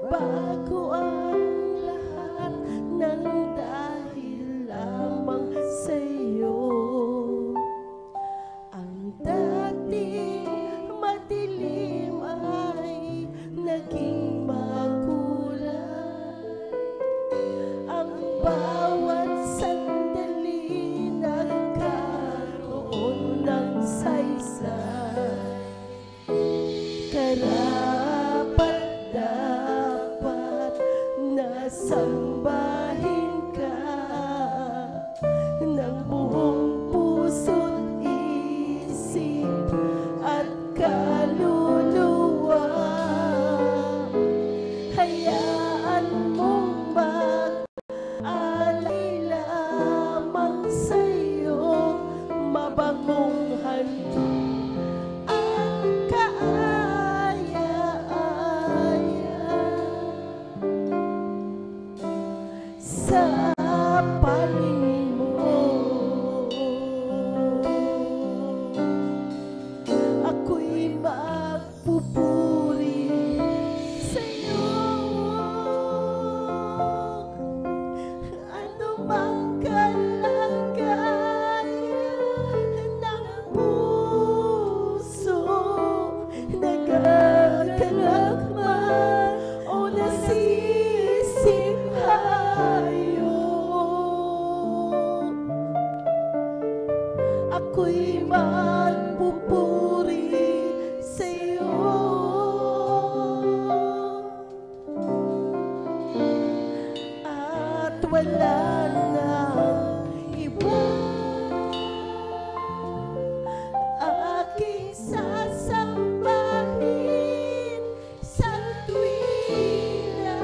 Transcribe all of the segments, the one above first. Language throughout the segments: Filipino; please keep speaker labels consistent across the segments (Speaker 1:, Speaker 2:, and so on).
Speaker 1: Bago ang lahat ng dahil lamang sa'yo. Ang dating madilim ay naging makulay. Ang bawat sandali nagkaroon ng saysay. Karapat-dapat na sambahin ka ng buong puso't isip at kaluluwa. Hayaan mong mag-alay lamang sa'yo, mabangong handog ang kaaya-aya sa paningin mo. Ako'y magpupuri sa'yo. Ano mang kalagayan ng puso, nagagalak man o nasisihayo, ako'y magpupuri sa'yo. At wala nang iba aking sasambahin sa tuwina.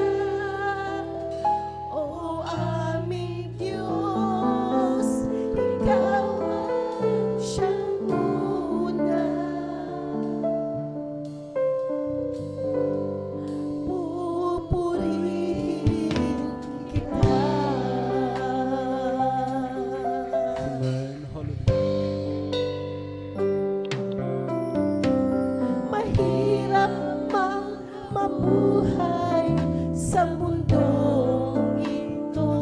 Speaker 1: O aming Diyos, ikaw ang siyang una. Pupurihin kita.
Speaker 2: Amen. Hallelujah.
Speaker 1: Mahirap mang mabuhay sa mundong ito.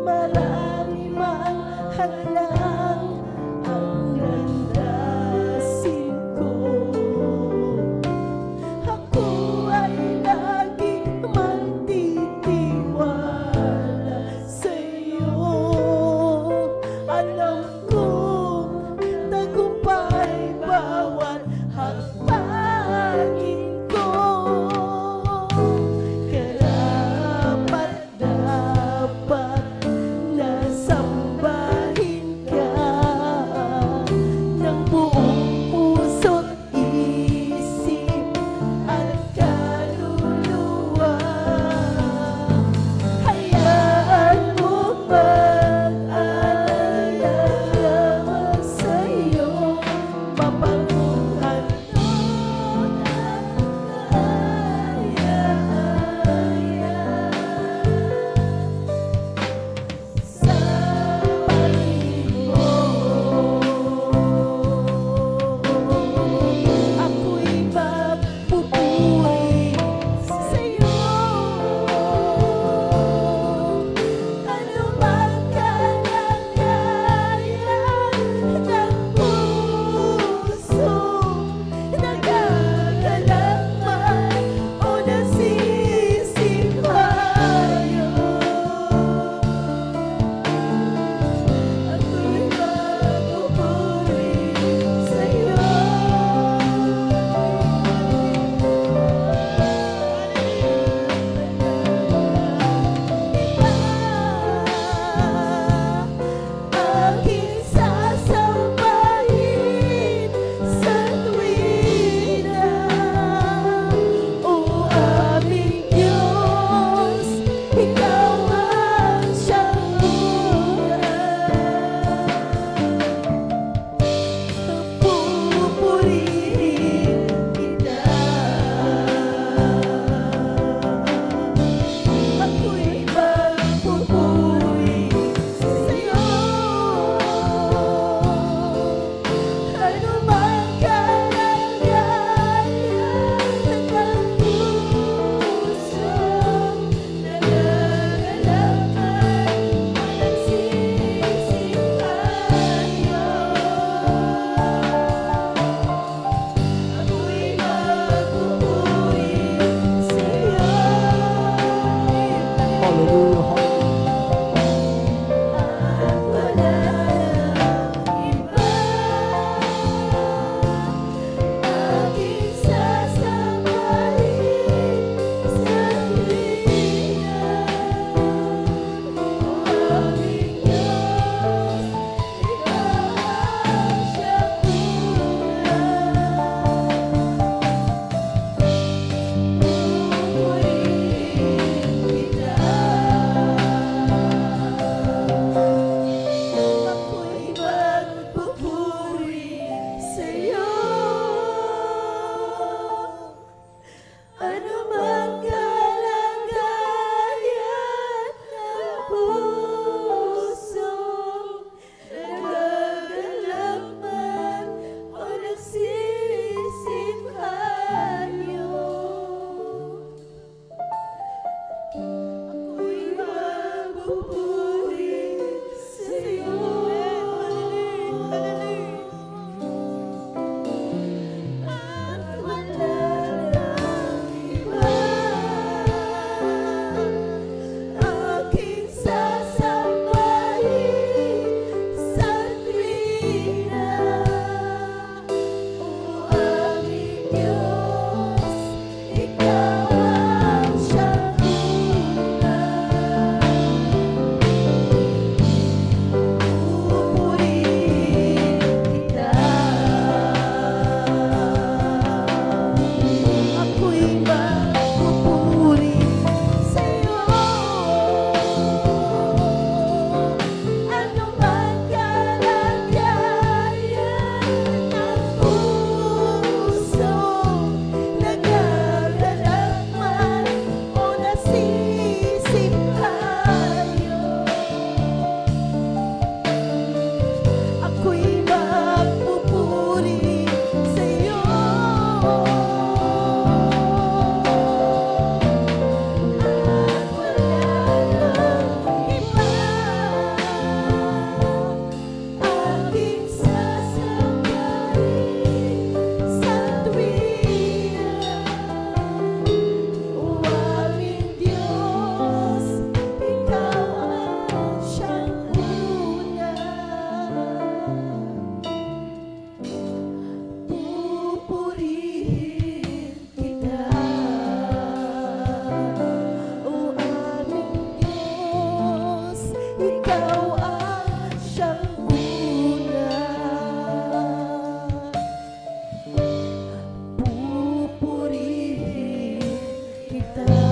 Speaker 1: Marami mang hadlang ang landasin ko. Ako ay laging magtitiwala sa'yo. Alam kong tagumpay bawat hakbangin ko. kita